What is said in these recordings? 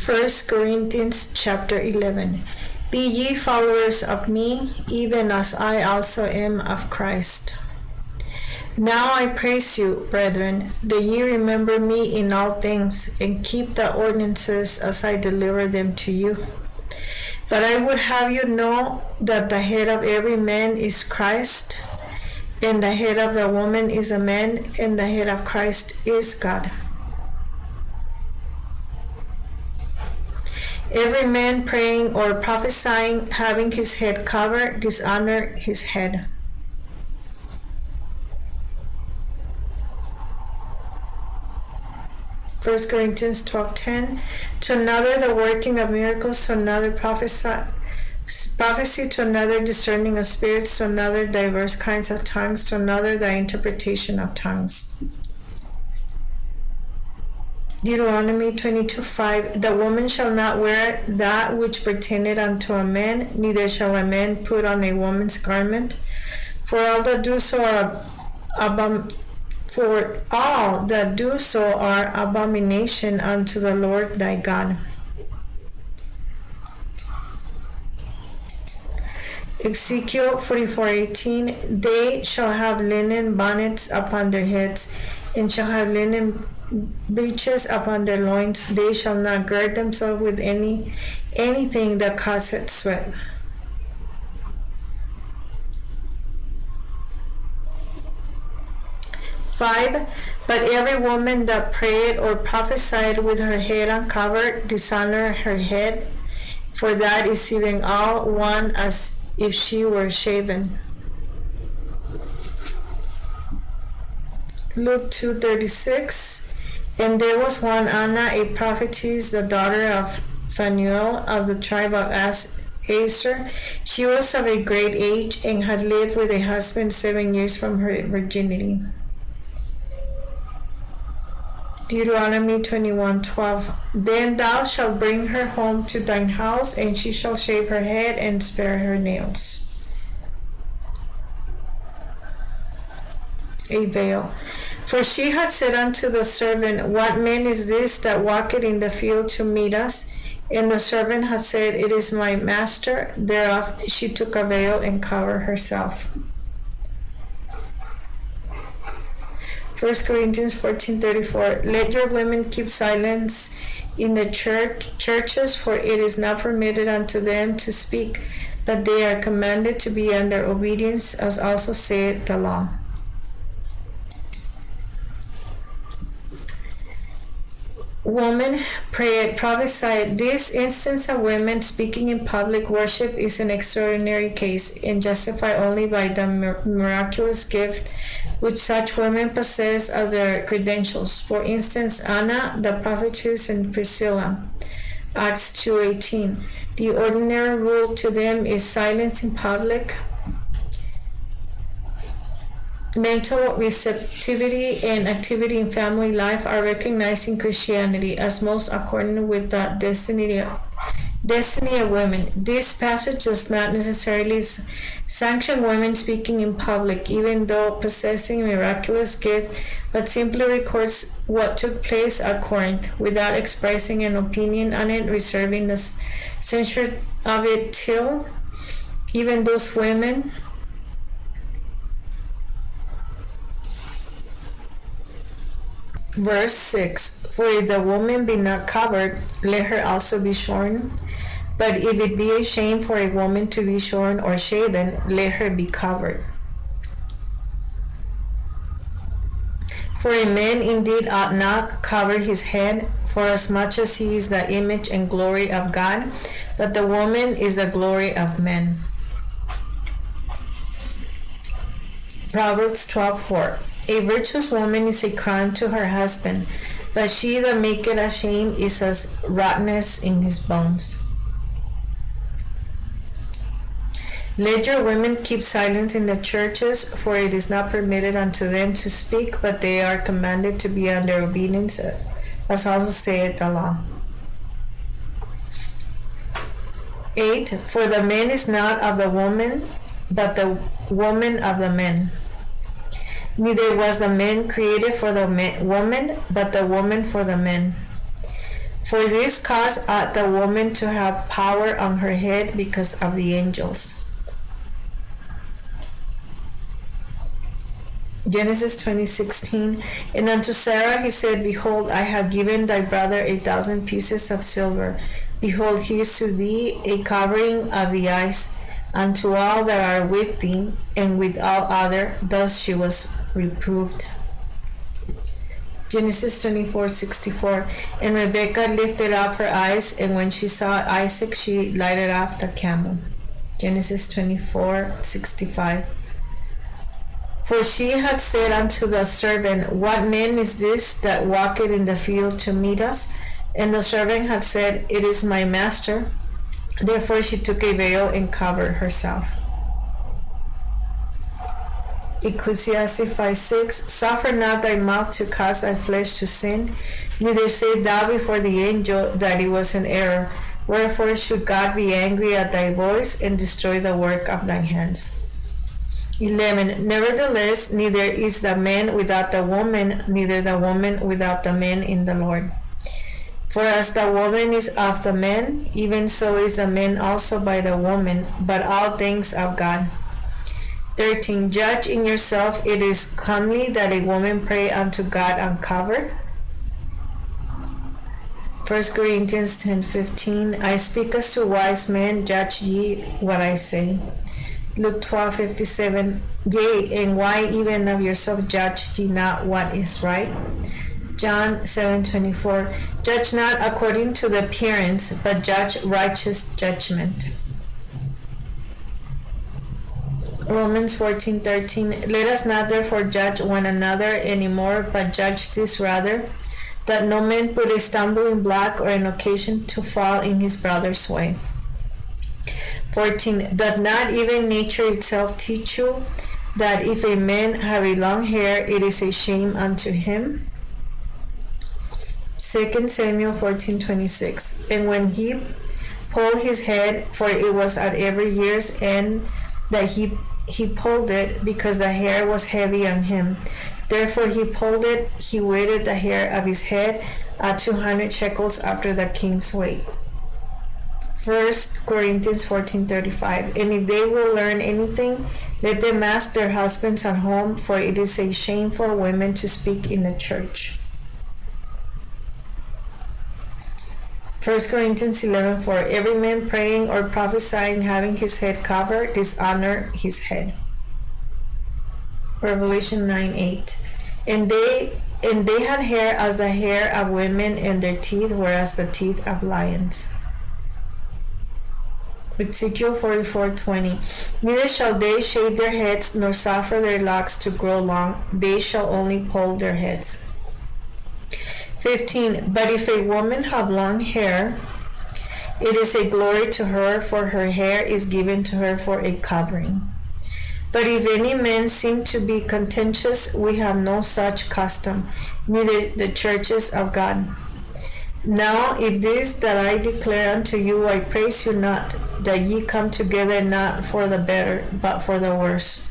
1 Corinthians chapter 11. Be ye followers of me, even as I also am of Christ. Now I praise you, brethren, that ye remember me in all things, and keep the ordinances as I deliver them to you. But I would have you know that the head of every man is Christ, and the head of the woman is a man, and the head of Christ is God. Every man praying or prophesying, having his head covered, dishonor his head. First Corinthians 12:10. To another the working of miracles, to another prophecy, to another discerning of spirits, to another diverse kinds of tongues, to another the interpretation of tongues. Deuteronomy 22:5. The woman shall not wear that which pertaineth unto a man, neither shall a man put on a woman's garment. For all that do so are abomination unto the Lord thy God. Ezekiel 44:18. They shall have linen bonnets upon their heads, and shall have linen breeches upon their loins. They shall not gird themselves with anything that causeth sweat. Five. But every woman that prayed or prophesied with her head uncovered dishonor her head, for that is even all one as if she were shaven. Luke 2:36. And there was one Anna, a prophetess, the daughter of Phanuel of the tribe of Aser. She was of a great age, and had lived with a husband 7 years from her virginity. Deuteronomy 21:12. Then thou shalt bring her home to thine house, and she shall shave her head and spare her nails. A veil. For she had said unto the servant, What man is this that walketh in the field to meet us? And the servant had said, It is my master. Thereof she took a veil and covered herself. 1 Corinthians 14:34. Let your women keep silence in the churches, for it is not permitted unto them to speak, but they are commanded to be under obedience, as also saith the law. Woman prayed, prophesied. This instance of women speaking in public worship is an extraordinary case, and justified only by the miraculous gift which such women possess as their credentials. For instance, Anna, the prophetess, and Priscilla. Acts 2:18. The ordinary rule to them is silence in public. Mental receptivity and activity in family life are recognized in Christianity as most accordant with the destiny of women. This passage does not necessarily sanction women speaking in public, even though possessing a miraculous gift, but simply records what took place at Corinth, without expressing an opinion on it, reserving the censure of it till even those women Verse 6. For if the woman be not covered, let her also be shorn. But if it be a shame for a woman to be shorn or shaven, let her be covered. For a man indeed ought not cover his head, forasmuch as he is the image and glory of God, but the woman is the glory of men. Proverbs 12:4. A virtuous woman is a crown to her husband, but she that maketh ashamed is as rottenness in his bones. Let your women keep silence in the churches, for it is not permitted unto them to speak, but they are commanded to be under obedience, as also saith the law. 8. For the man is not of the woman, but the woman of the man. Neither was the man created for the woman, but the woman for the man. For this cause ought the woman to have power on her head because of the angels. Genesis 20:16. And unto Sarah he said, Behold, I have given thy brother 1,000 pieces of silver. Behold, he is to thee a covering of the eyes unto all that are with thee, and with all other. Thus she was reproved. Genesis 24:64. And Rebekah lifted up her eyes, and when she saw Isaac, she lighted up the camel. Genesis 24:65. For she had said unto the servant, What man is this that walketh in the field to meet us? And the servant had said, It is my master. Therefore she took a veil and covered herself. Ecclesiastes 5:6. Suffer not thy mouth to cause thy flesh to sin, neither say thou before the angel that it was an error. Wherefore should God be angry at thy voice and destroy the work of thy hands? 11. Nevertheless, neither is the man without the woman, neither the woman without the man in the Lord. For as the woman is of the man, even so is the man also by the woman, but all things of God. 13. Judge in yourself, it is comely that a woman pray unto God uncovered. 1 Corinthians 10:15. I speak as to wise men, judge ye what I say. Luke 12:57. Yea, and why even of yourself judge ye not what is right? John 7:24. Judge not according to the appearance, but judge righteous judgment. Romans 14:13. Let us not therefore judge one another any more, but judge this rather, that no man put a stumbling block or an occasion to fall in his brother's way. 14. Doth not even nature itself teach you that if a man have a long hair, it is a shame unto him? 2 Samuel 14:26. And when he pulled his head, for it was at every year's end that he pulled it, because the hair was heavy on him. Therefore he pulled it, he weighted the hair of his head at 200 shekels after the king's weight. 1 Corinthians 14:35. And if they will learn anything, let them ask their husbands at home, for it is a shame for women to speak in the church. 1 Corinthians 11:4. Every man praying or prophesying having his head covered dishonor his head. Revelation 9:8. And they had hair as the hair of women, and their teeth were as the teeth of lions. Ezekiel 44:20. Neither shall they shave their heads, nor suffer their locks to grow long. They shall only pull their heads. 15. But if a woman have long hair, it is a glory to her, for her hair is given to her for a covering. But if any man seem to be contentious, we have no such custom, neither the churches of God. Now, if this that I declare unto you, I praise you not, that ye come together not for the better, but for the worse.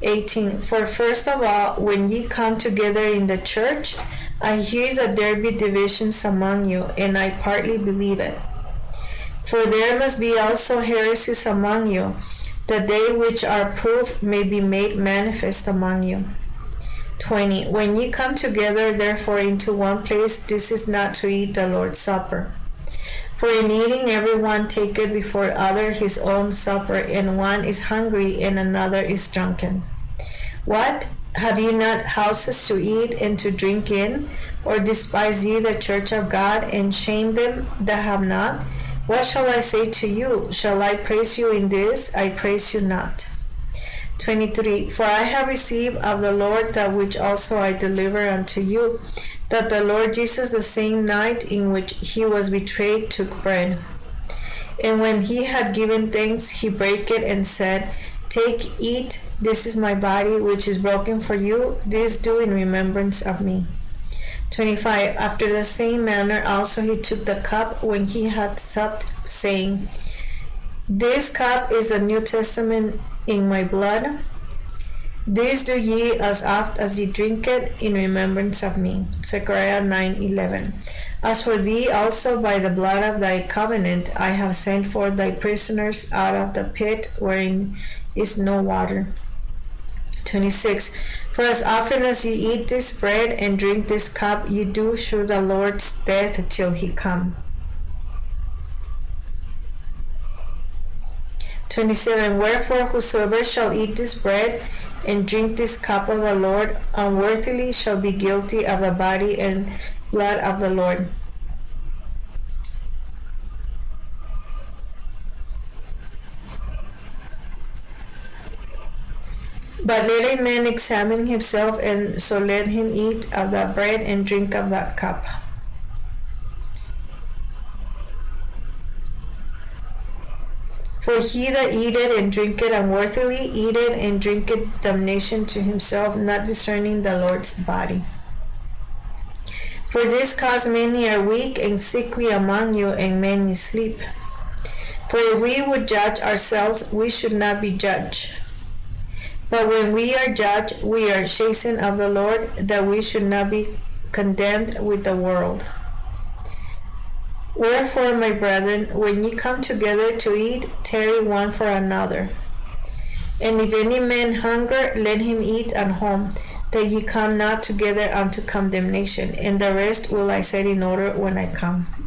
18. For first of all, when ye come together in the church, I hear that there be divisions among you, and I partly believe it. For there must be also heresies among you, that they which are proved may be made manifest among you. 20. When ye come together therefore into one place, this is not to eat the Lord's Supper. For in eating every one taketh before other his own supper, and one is hungry and another is drunken. What? Have ye not houses to eat and to drink in? Or despise ye the church of God, and shame them that have not? What shall I say to you? Shall I praise you in this? I praise you not. 23. For I have received of the Lord that which also I deliver unto you, that the Lord Jesus, the same night in which he was betrayed, took bread. And when he had given thanks, he brake it and said, Take, eat, this is my body, which is broken for you. This do in remembrance of me. 25. After the same manner also he took the cup when he had supped, saying, This cup is the New Testament in my blood. This do ye as oft as ye drink it in remembrance of me. Zechariah 9:11. As for thee also by the blood of thy covenant I have sent forth thy prisoners out of the pit wherein is no water. 26. For as often as ye eat this bread and drink this cup, ye do shew the Lord's death till he come. 27. Wherefore whosoever shall eat this bread and drink this cup of the Lord unworthily shall be guilty of the body and blood of the Lord. But let a man examine himself, and so let him eat of that bread and drink of that cup. For he that eateth and drinketh unworthily eateth and drinketh damnation to himself, not discerning the Lord's body. For this cause many are weak and sickly among you, and many sleep. For if we would judge ourselves, we should not be judged. But when we are judged, we are chastened of the Lord, that we should not be condemned with the world. Wherefore, my brethren, when ye come together to eat, tarry one for another. And if any man hunger, let him eat at home, that ye come not together unto condemnation. And the rest will I set in order when I come.